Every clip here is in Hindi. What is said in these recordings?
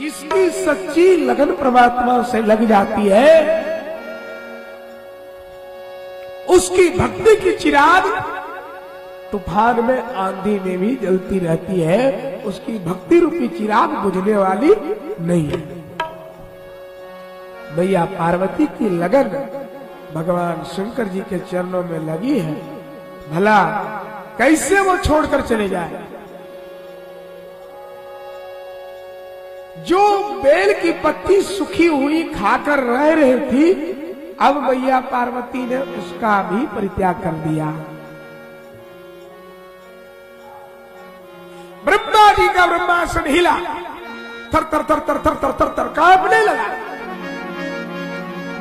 जिसकी सच्ची लगन परमात्मा से लग जाती है, उसकी भक्ति की चिराग तूफान में आंधी में भी जलती रहती है। उसकी भक्ति रूपी चिराग बुझने वाली नहीं है। मैया पार्वती की लगन भगवान शंकर जी के चरणों में लगी है। भला कैसे वो छोड़कर चले जाए। जो बेल की पत्ती सूखी हुई खाकर रह रही थी, अब मैया पार्वती ने उसका भी परित्याग कर दिया। ब्रह्मा जी का ब्रह्मासन हिला, थर थर थर थर थर थर थर थर कांपने लगा।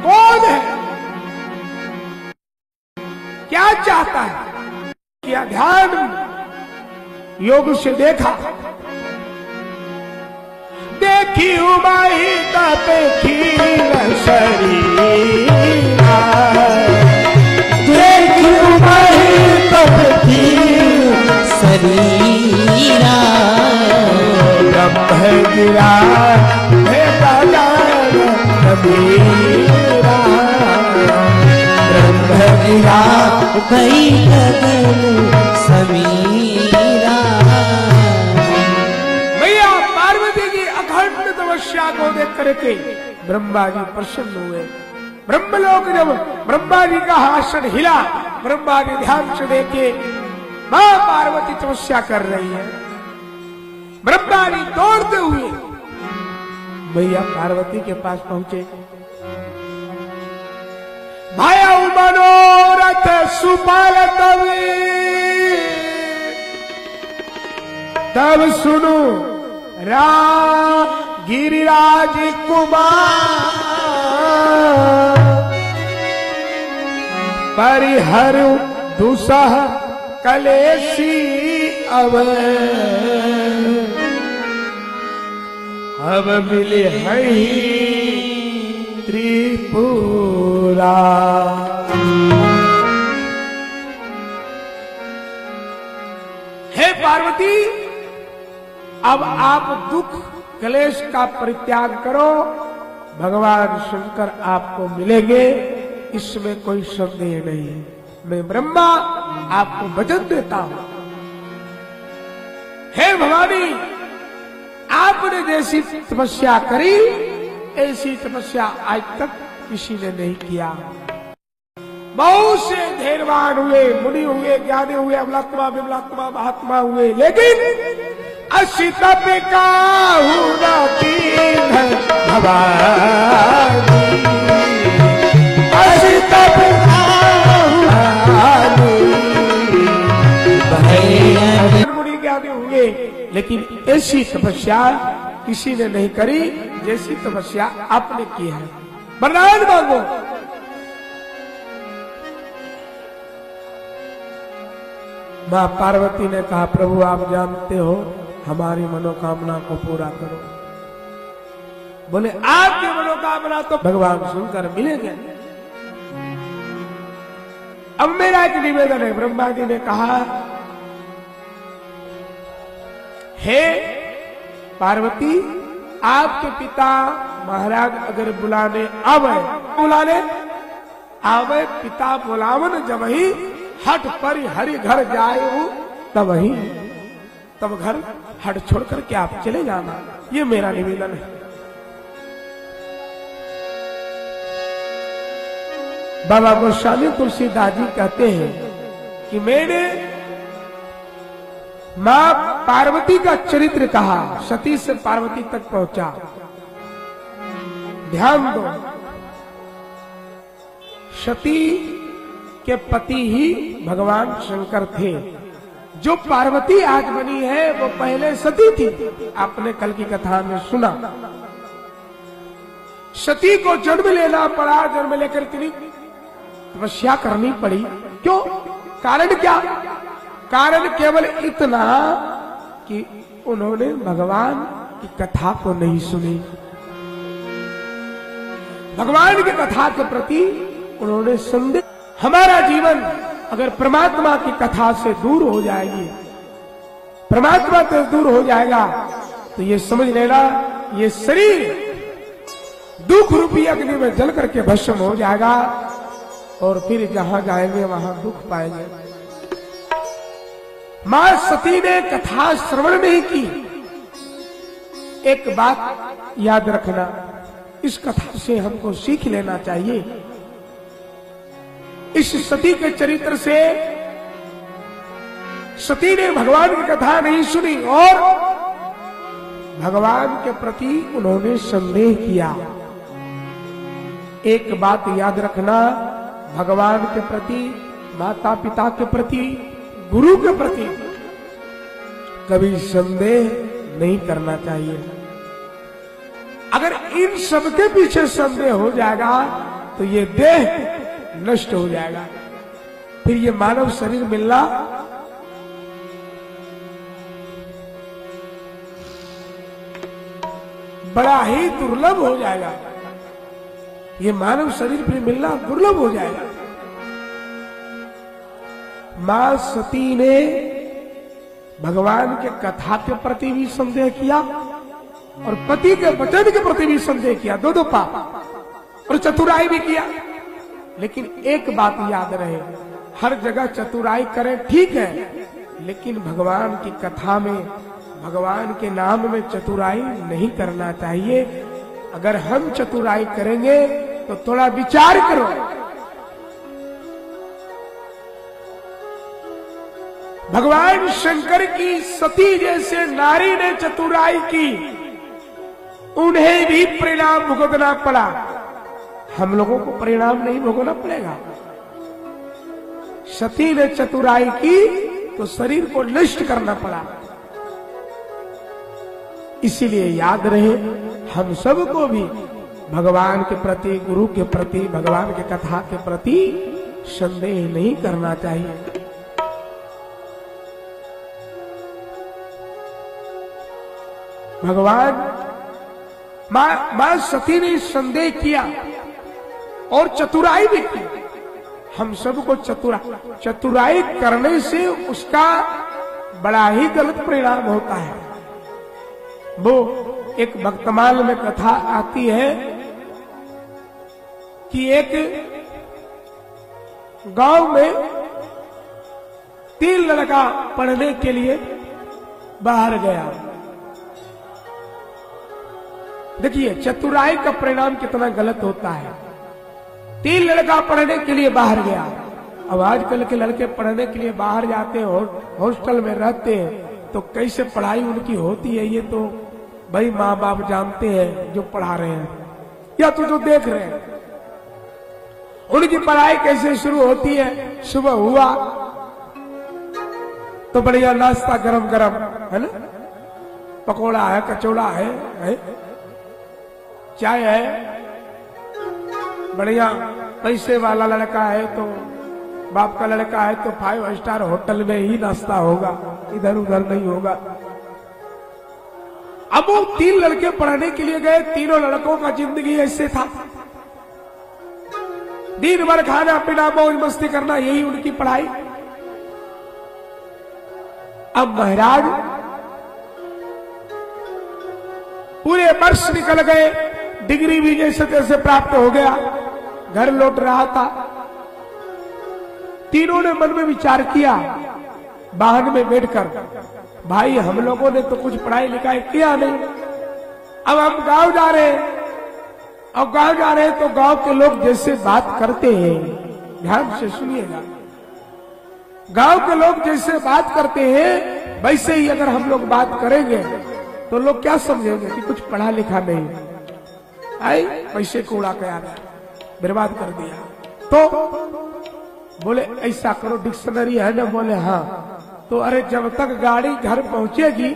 कौन है, क्या चाहता है? किया ध्यान योग से देखा, देखी उबाई तप खील शरीरा, देखी उबाई तप खील शरीरा, ब्रह्म गिरा हे बाजार कबीरा, ब्रह्म गिरा भई गगन समीरा। मैया पार्वती की अखंड तपस्या को देख करके ब्रह्मा जी प्रसन्न हुए। ब्रह्मलोक जब ब्रह्मा जी का आसन हिला, ब्रह्मा जी ध्यान से देखे मां पार्वती तपस्या कर रही है। ब्रह्मा जी दौड़ते हुए मैया पार्वती के पास पहुंचे। भाया मनोरथ सुपाल तब सुनो गिरिराज कुमार, परिहर दुसह कलेशी अब मिले है त्रिपुरा। हे पार्वती, अब आप दुख क्लेश का परित्याग करो, भगवान शंकर आपको मिलेंगे, इसमें कोई संदेह नहीं है। मैं ब्रह्मा आपको वचन देता हूं। हे भवानी, आपने जैसी तपस्या करी ऐसी तपस्या आज तक किसी ने नहीं किया। बहुत से धैर्यवान हुए, मुनि हुए, ज्ञानी हुए, अमलात्मा विमलात्मा महात्मा हुए, लेकिन असी तप काहू न कीन भवानी, असी तप मुनि ज्ञानी हुए, लेकिन ऐसी तपस्या किसी ने नहीं करी जैसी तपस्या आपने की है। वरदान मांगो। मां पार्वती ने कहा, प्रभु आप जानते हो, हमारी मनोकामना को पूरा करो। बोले आपकी मनोकामना तो भगवान सुनकर मिलेंगे। अब मेरा एक निवेदन है। ब्रह्मा जी ने कहा, हे पार्वती, आपके पिता महाराज अगर बुलाने आवे पिता बुलावन जब ही हट पर हरि घर जाए तब घर हट छोड़ करके आप चले जाना। ये मेरा निवेदन है। बाबा गोस्वामी तुलसीदास जी कहते हैं कि मैंने मां पार्वती का चरित्र कहा, सती से पार्वती तक पहुंचा। ध्यान दो, सती के पति ही भगवान शंकर थे। जो पार्वती आज बनी है वो पहले सती थी। आपने कल की कथा में सुना, सती को जन्म लेना पड़ा, जन्म लेकर इतनी तपस्या करनी पड़ी। क्यों? कारण क्या? कारण केवल इतना कि उन्होंने भगवान की कथा को नहीं सुनी। भगवान की कथा के प्रति उन्होंने संदेह। हमारा जीवन अगर परमात्मा की कथा से दूर हो जाएगी, परमात्मा से दूर हो जाएगा, तो ये समझ लेना ये शरीर दुख रूपी अग्नि में जल करके भस्म हो जाएगा और फिर जहां जाएंगे वहां दुख पाएंगे। मां सती ने कथा श्रवण नहीं की। एक बात याद रखना, इस कथा से हमको सीख लेना चाहिए। इस सती के चरित्र से सती ने भगवान की कथा नहीं सुनी और भगवान के प्रति उन्होंने संदेह किया। एक बात याद रखना, भगवान के प्रति, माता पिता के प्रति, गुरु के प्रति कभी संदेह नहीं करना चाहिए। अगर इन सब के पीछे संदेह हो जाएगा तो ये देह नष्ट हो जाएगा, फिर ये मानव शरीर मिलना बड़ा ही दुर्लभ हो जाएगा। ये मानव शरीर फिर मिलना दुर्लभ हो जाएगा। मां सती ने भगवान के कथा के प्रति भी संदेह किया और पति के वचन के प्रति भी संदेह किया, दो पाप, और चतुराई भी किया। लेकिन एक बात याद रहे, हर जगह चतुराई करें ठीक है, लेकिन भगवान की कथा में, भगवान के नाम में चतुराई नहीं करना चाहिए। अगर हम चतुराई करेंगे तो थोड़ा विचार करो। भगवान शंकर की सती जैसे नारी ने चतुराई की, उन्हें भी परिणाम भुगतना पड़ा। हम लोगों को परिणाम नहीं भुगतना पड़ेगा। सती ने चतुराई की तो शरीर को नष्ट करना पड़ा। इसीलिए याद रहे, हम सबको भी भगवान के प्रति, गुरु के प्रति, भगवान के कथा के प्रति संदेह नहीं करना चाहिए। भगवान मां सती ने संदेह किया और चतुराई भी की। हम सबको चतुराई करने से उसका बड़ा ही गलत परिणाम होता है। वो एक भक्तमाल में कथा आती है कि एक गांव में 3 लड़का पढ़ने के लिए बाहर गया। देखिए चतुराई का परिणाम कितना गलत होता है। 3 लड़का पढ़ने के लिए बाहर गया। अब आजकल के लड़के पढ़ने के लिए बाहर जाते हैं, हॉस्टल में रहते हैं, तो कैसे पढ़ाई उनकी होती है ये तो भाई माँ बाप जानते हैं, जो पढ़ा रहे हैं या तो जो देख रहे हैं। उनकी पढ़ाई कैसे शुरू होती है, सुबह हुआ तो बढ़िया नाश्ता गरम गरम है ना, पकोड़ा है, कचौड़ा है, चाय है, बढ़िया पैसे वाला लड़का है तो, बाप का लड़का है तो 5 स्टार होटल में ही नाश्ता होगा, इधर उधर नहीं होगा। अब वो 3 लड़के पढ़ने के लिए गए। तीनों लड़कों का जिंदगी ऐसे था, दिन भर खाना पीना मौज मस्ती करना, यही उनकी पढ़ाई। अब महाराज पूरे वर्ष निकल गए, डिग्री भी जैसे तैसे प्राप्त हो गया, घर लौट रहा था। तीनों ने मन में विचार किया, वाहन में बैठकर, भाई हम लोगों ने तो कुछ पढ़ाई लिखाई किया नहीं, अब हम गांव जा रहे हैं। अब गांव जा रहे हैं तो गांव के लोग जैसे बात करते हैं, ध्यान से सुनिएगा, गांव के लोग जैसे बात करते हैं वैसे ही अगर हम लोग बात करेंगे तो लोग क्या समझेंगे कि कुछ पढ़ा लिखा नहीं, आई पैसे को उड़ा के आना, बर्बाद कर दिया। तो बोले ऐसा करो, डिक्शनरी है ना? बोले हाँ। तो अरे जब तक गाड़ी घर पहुंचेगी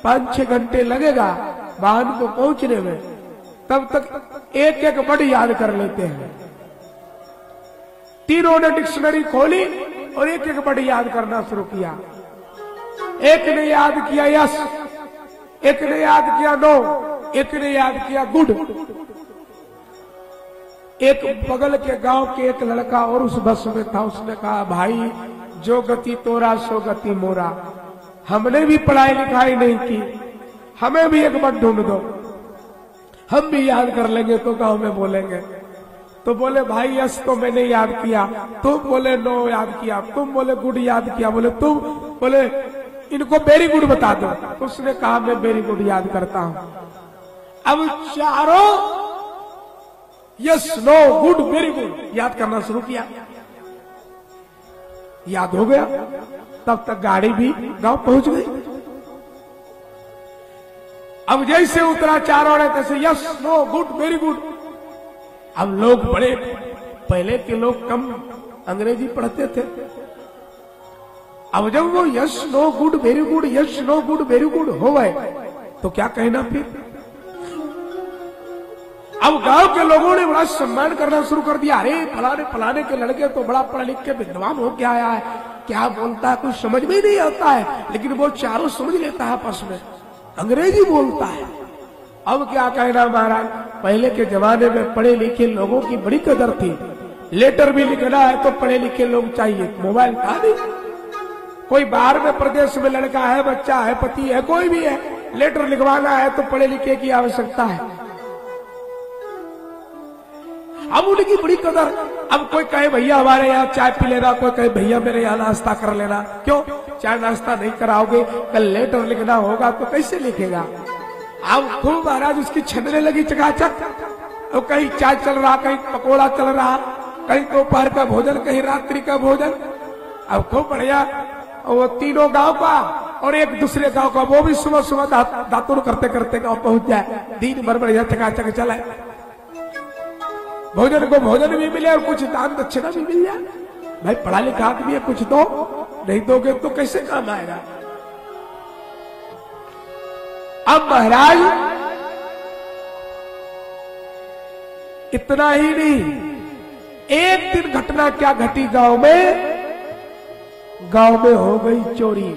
5-6 घंटे लगेगा वाहन को पहुंचने में, तब तक एक एक वर्ड याद कर लेते हैं। तीनों ने डिक्शनरी खोली और एक एक वर्ड याद करना शुरू किया। एक ने याद किया यस, एक ने याद किया नो, एक ने याद किया गुड। एक बगल के गांव के एक लड़का और उस बस में था, उसने कहा भाई जो गति तोरा सो गति मोरा, हमने भी पढ़ाई लिखाई नहीं की, हमें भी एक बार ढूंढ दो। हम भी याद कर लेंगे तो गांव में बोलेंगे। तो बोले भाई यस तो मैंने याद किया, तुम बोले नो याद किया, तुम बोले गुड याद किया, बोले तुम बोले इनको वेरी गुड बता दो। तो उसने कहा मैं वेरी गुड याद करता हूं। अब चारों yes no good very good याद करना शुरू किया, याद हो गया। तब तक गाड़ी भी गांव पहुंच गई। अब जैसे उतरा चारों ने तैसे yes no good very good. अब लोग बड़े, पहले के लोग कम अंग्रेजी पढ़ते थे। अब जब वो yes no good very good yes no good very good हो गए तो क्या कहना फिर। अब गांव के लोगों ने बड़ा सम्मान करना शुरू कर दिया। अरे फलाने फलाने के लड़के तो बड़ा पढ़ लिख के विद्वान हो के आया है, क्या बोलता है कुछ समझ में नहीं आता है, लेकिन वो चारों समझ लेता है आपस में, अंग्रेजी बोलता है। अब क्या कहना महाराज, पहले के जमाने में पढ़े लिखे लोगों की बड़ी कदर थी। लेटर भी लिखना है तो पढ़े लिखे लोग चाहिए, मोबाइल था नहीं। कोई बाहर में प्रदेश में लड़का है, बच्चा है, पति है, कोई भी है, लेटर लिखवाना है तो पढ़े लिखे की आवश्यकता है। अब उनकी बड़ी कदर। अब कोई कहे भैया हमारे यहाँ चाय पी लेना, कोई कहे भैया मेरे यहाँ नाश्ता कर लेना। क्यों? चाय नाश्ता नहीं कराओगे, कल लेटर लिखना होगा तो कैसे लिखेगा। अब खूब महाराज उसकी छनने लगी चकाचक। तो कहीं चाय चल रहा, कहीं पकोड़ा चल रहा, कहीं दोपहर का भोजन, कहीं रात्रि का भोजन। अब खूब बढ़िया। वो तीनों गांव का और एक दूसरे गांव का, वो भी सुबह सुबह दातुर करते करते गांव पहुंच जाए। दिन भर बढ़िया चकाचक चला, भोजन को भोजन भी मिले और कुछ दान दक्षिणा भी मिल जाए। भाई पढ़ा लिखा आदमी है, कुछ दो, नहीं दोगे तो कैसे काम आएगा। अब महाराज इतना ही नहीं, एक दिन घटना क्या घटी गांव में, गांव में हो गई चोरी।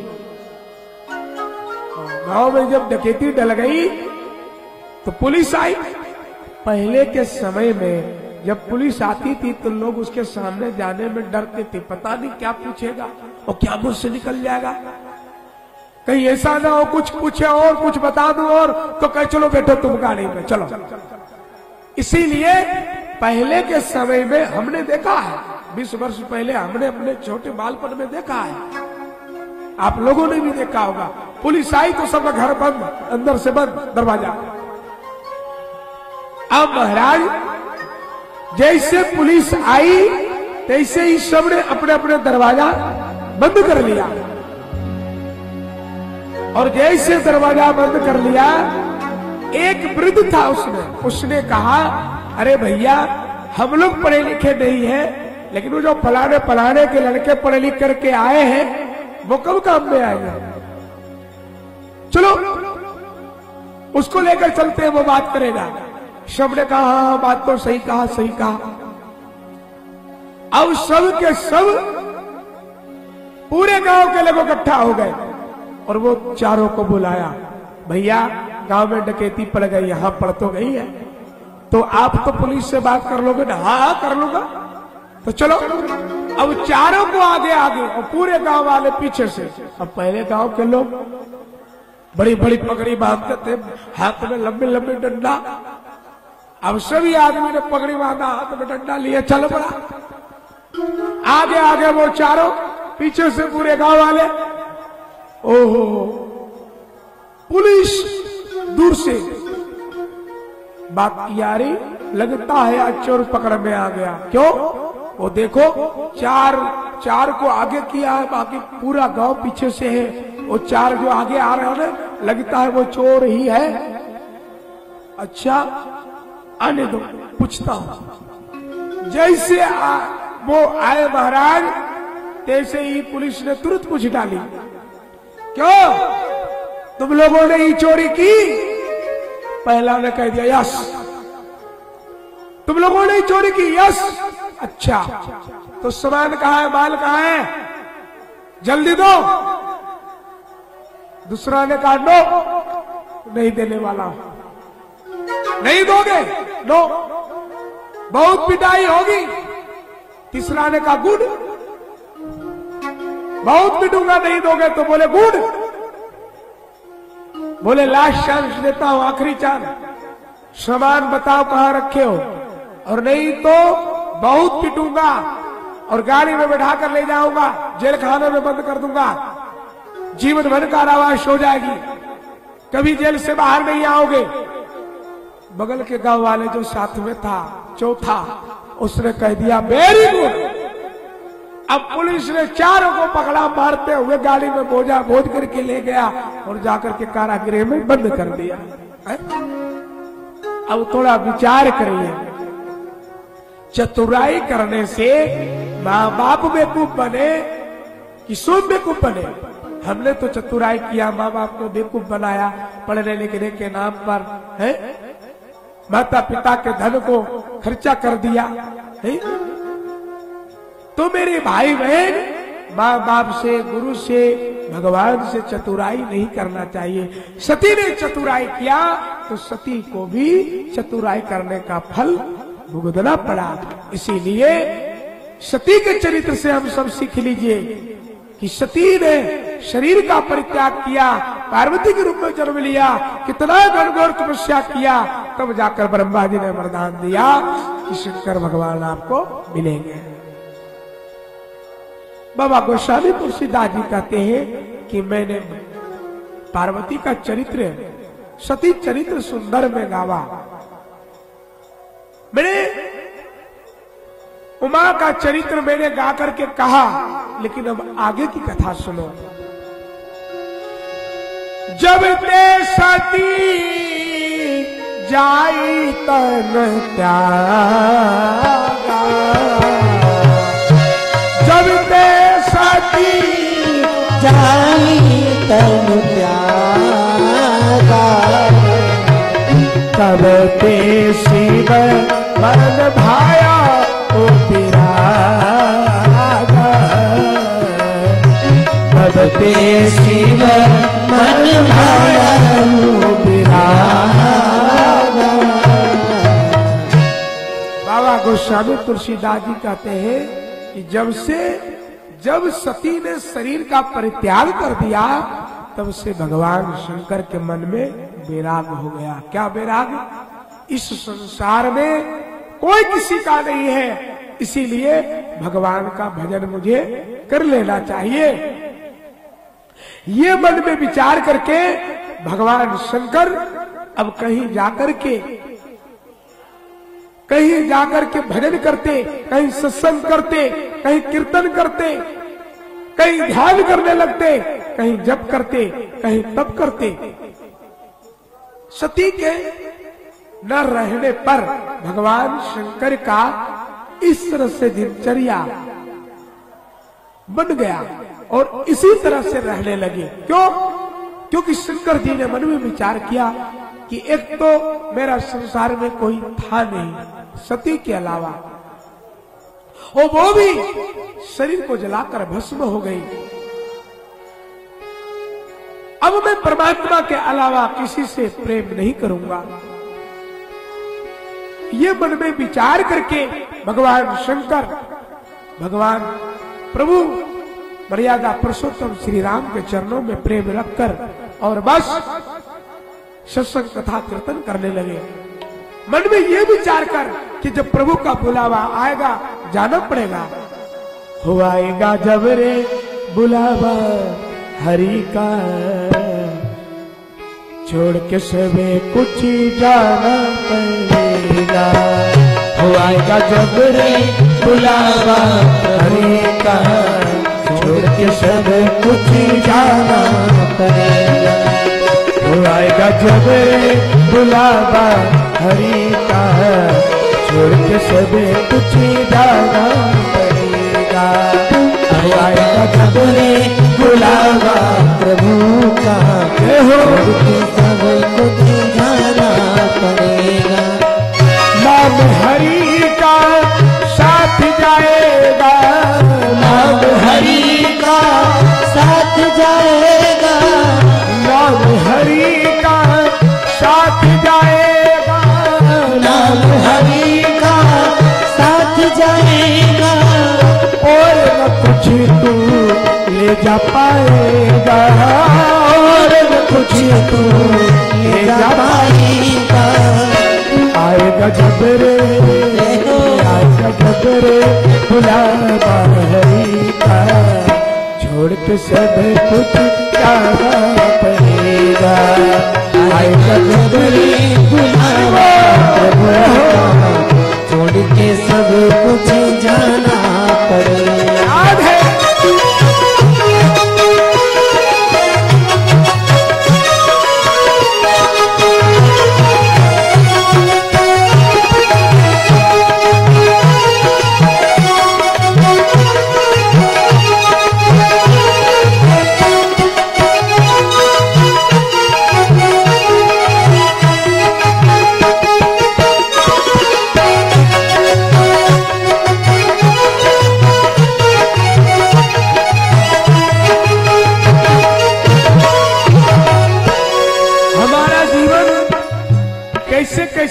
गांव में जब डकैती डल गई तो पुलिस आई। पहले के समय में जब पुलिस आती थी तो लोग उसके सामने जाने में डरते थे, पता नहीं क्या पूछेगा और क्या मुझसे निकल जाएगा, कहीं ऐसा ना हो कुछ पूछे और कुछ बता दूं और तो कह चलो बैठो तुम गाड़ी में चलो। इसीलिए पहले के समय में हमने देखा है, 20 वर्ष पहले हमने अपने छोटे बालपन में देखा है, आप लोगों ने भी देखा होगा। पुलिस आई तो सबका घर बंद, अंदर से बंद दरवाजा। अब महाराज जैसे पुलिस आई तैसे ही सबने अपने अपने दरवाजा बंद कर लिया। और जैसे दरवाजा बंद कर लिया, एक वृद्ध था उसने कहा अरे भैया हम लोग पढ़े लिखे नहीं हैं, लेकिन वो जो फलाने फलाने के लड़के पढ़े लिख करके आए हैं वो कब काम में आएंगे, चलो उसको लेकर चलते हैं, वो बात करेगा। सबने कहा हाँ बात तो सही कहा, सही कहा। अब सब के सब पूरे गांव के लोग इकट्ठा हो गए और वो चारों को बुलाया। भैया गांव में डकैती पड़ गई, यहां पड़ तो गई है, तो आप तो पुलिस से बात कर लोगे ना? हाँ कर लूंगा। तो चलो अब चारों को आगे आगे और पूरे गांव वाले पीछे से। अब पहले गांव के लोग बड़ी बड़ी पगड़ी बांधते थे, हाथ में लंबे लंबे डंडा। अब सभी आदमी ने पगड़ी बांधा, हाथ में डंडा लिए, चल पड़ा। आगे आगे वो चारों, पीछे से पूरे गांव वाले। ओहो पुलिस दूर से बात की आ रही, लगता है आज चोर पकड़ में आ गया। क्यों? वो देखो चार को आगे किया है, बाकी पूरा गांव पीछे से है। वो चार जो आगे आ रहे हैं लगता है वो चोर ही है। अच्छा आने दो, पूछता हूं। जैसे वो आए महाराज, तैसे ही पुलिस ने तुरंत पूछ डाली, क्यों तुम लोगों ने ये चोरी की? पहला ने कह दिया यस। तुम लोगों ने चोरी की? यस। अच्छा तो सामान कहाँ है, माल कहाँ है, जल्दी दो। दूसरा ने कहा नो, नहीं देने वाला। नहीं दोगे? नो, बहुत पिटाई होगी। तीसरा ने कहा गुड, बहुत पिटूंगा नहीं दोगे तो। बोले गुड। बोले लास्ट चांस देता हूं, आखिरी चांस। सामान बताओ कहाँ रखे हो, और नहीं तो बहुत पिटूंगा और गाड़ी में बैठा कर ले जाऊंगा, जेल खाने में बंद कर दूंगा, जीवन भर कारावास हो जाएगी, कभी जेल से बाहर नहीं आओगे। बगल के गांव वाले जो साथ में था चौथा, उसने कह दिया वेरी गुड। अब पुलिस ने चारों को पकड़ा, मारते हुए गाड़ी में बोझा बोझ करके ले गया और जाकर के कारागृह में बंद कर दिया। अब थोड़ा विचार करिए, चतुराई करने से माँ बाप बेवकूफ बने कि स्वयं बेवकूफ बने? हमने तो चतुराई किया, माँ बाप को बेवकूफ बनाया, पढ़ने लिखने के नाम पर है, माता पिता के धन को खर्चा कर दिया है? तो मेरे भाई बहन, माँ बाप से, गुरु से, भगवान से चतुराई नहीं करना चाहिए। सती ने चतुराई किया तो सती को भी चतुराई करने का फल भुगतना पड़ा। इसीलिए सती के चरित्र से हम सब सीख लीजिए कि सती ने शरीर का परित्याग किया, पार्वती के रूप में जन्म लिया, कितना घनघोर तपस्या किया, तब जाकर ब्रह्मा जी ने वरदान दिया कि शंकर भगवान आपको मिलेंगे। बाबा गोस्वामी तुलसीदास जी कहते हैं कि मैंने पार्वती का चरित्र, सती चरित्र सुंदर में गावा, मैंने उमा का चरित्र मैंने गा करके कहा, लेकिन अब आगे की कथा सुनो। जब ते सती जाई तन त्यागा, जब ते सती जाई तन त्यागा, तब ते शिव मन भाया ओ विरागा, तब ते शिव मन भाया ओ विरागा। बाबा गोस्वामी तुलसीदास जी कहते हैं कि जब सती ने शरीर का परित्याग कर दिया, तब से भगवान शंकर के मन में वैराग हो गया। क्या वैराग? इस संसार में कोई किसी का नहीं है, इसीलिए भगवान का भजन मुझे कर लेना चाहिए। ये मन में विचार करके भगवान शंकर अब कहीं जाकर के भजन करते, कहीं सत्संग करते, कहीं कीर्तन करते, कहीं ध्यान करने लगते, कहीं जप करते, कहीं तप करते। सती के न रहने पर भगवान शंकर का इस तरह से दिनचर्या बन गया और इसी तरह से रहने लगे। क्यों? क्योंकि शंकर जी ने मन में विचार किया कि एक तो मेरा संसार में कोई था नहीं सती के अलावा, और वो भी शरीर को जलाकर भस्म हो गई। अब मैं परमात्मा के अलावा किसी से प्रेम नहीं करूंगा। ये मन में विचार करके भगवान शंकर, भगवान प्रभु मर्यादा पुरुषोत्तम श्री राम के चरणों में प्रेम रखकर और बस सत्संग कथा कीर्तन करने लगे। मन में ये विचार कर कि जब प्रभु का बुलावा आएगा जाना पड़ेगा। हो आएगा जब रे बुलावा हरि का, छोड़ के सबे कुछ जाना पड़ेगा। हो आएगा जब रे बुलावा हरि का, छोड़ के सब कुछ जाना पड़ेगा। हो आएगा जब रे बुलावा हरि का, छोड़ के सब कुछ जाना पड़ेगा। हो आएगा जब रे बुलावा प्रभु का, छोड़ के सब कुछ जाना पड़ेगा। नाम हरि का साथ जाएगा, नाम हरि का साथ जाएगा, नाम हरि का साथ जाएगा, नाम हरि का साथ जाएगा। और न कुछ तू ले जा पाएगा, और न कुछ तू ले जा पाएगा।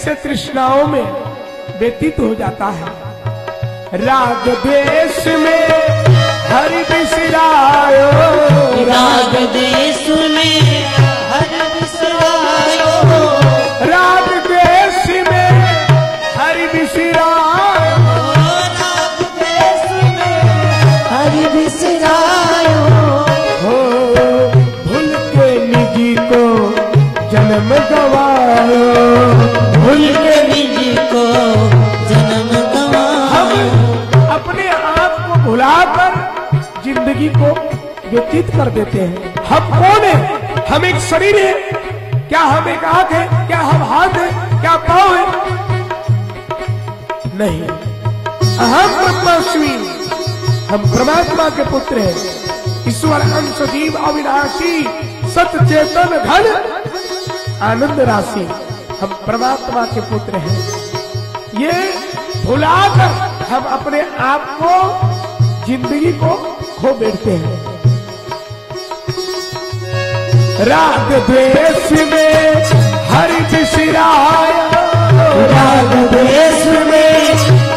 ऐसे तृष्णाओं में व्यतीत हो जाता है। राग द्वेष में हरि बिसरायो, राग द्वेष में हरि बिसरायो, राग द्वेष में हरि बिसरायो, राग द्वेष में हरि बिसरायो, हो भूल के निजी को जन्म गवायो, भूल के निजी को जन्म गवायो। अपने आप को भुलाकर जिंदगी को व्यतीत कर देते हैं। हम कौन है? हम एक शरीर है क्या? हम एक आंख है क्या? हम हाथ है क्या? पांव है? नहीं, अहम ब्रह्मास्मि, हम परमात्मा के पुत्र हैं। ईश्वर अंश जीव अविनाशी सत चेतन घन आनंद राशि, हम परमात्मा के पुत्र हैं। ये भुलाकर हम अपने आप को जिंदगी को खो बैठते हैं। राग द्वेष में हरि बिसरायो, राग द्वेष में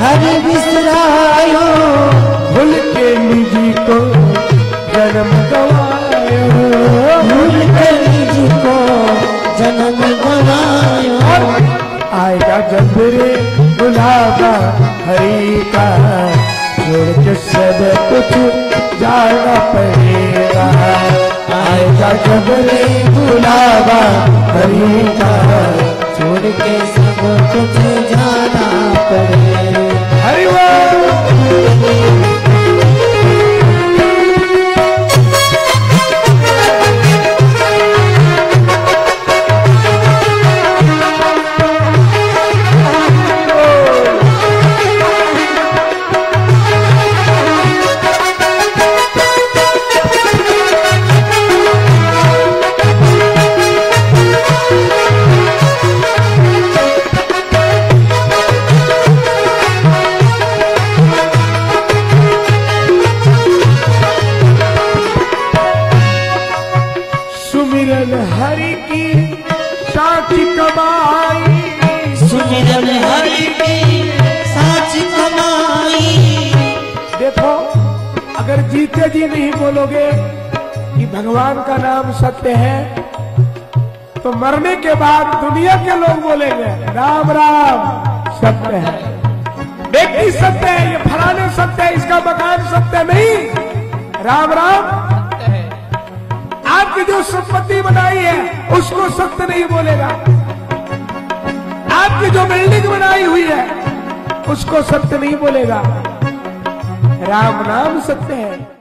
हरि बिसरायो, भूल के निजी को जन्म गवायो, भूल के निजी को जन्म गवायो। आएगा जब रे बुलावा हरि का, छोड़ के सब कुछ जाना पड़ेगा। आएगा जब रे बुलावा हरि का, छोड़ के सब कुछ जाना पड़े। हरि बोल। सुमिरन हरि की साची कमाई, सुमिरन हरि की साची कमाई। देखो, अगर जीते जी नहीं बोलोगे कि भगवान का नाम सत्य है, तो मरने के बाद दुनिया के लोग बोलेंगे राम राम सत्य है, व्यक्ति सत्य है, ये फलाने सत्य है, इसका मकान सत्य नहीं, राम राम आपकी जो संपत्ति बनाई है उसको सत्य नहीं बोलेगा, आपकी जो बिल्डिंग बनाई हुई है उसको सत्य नहीं बोलेगा। राम नाम सत्य है।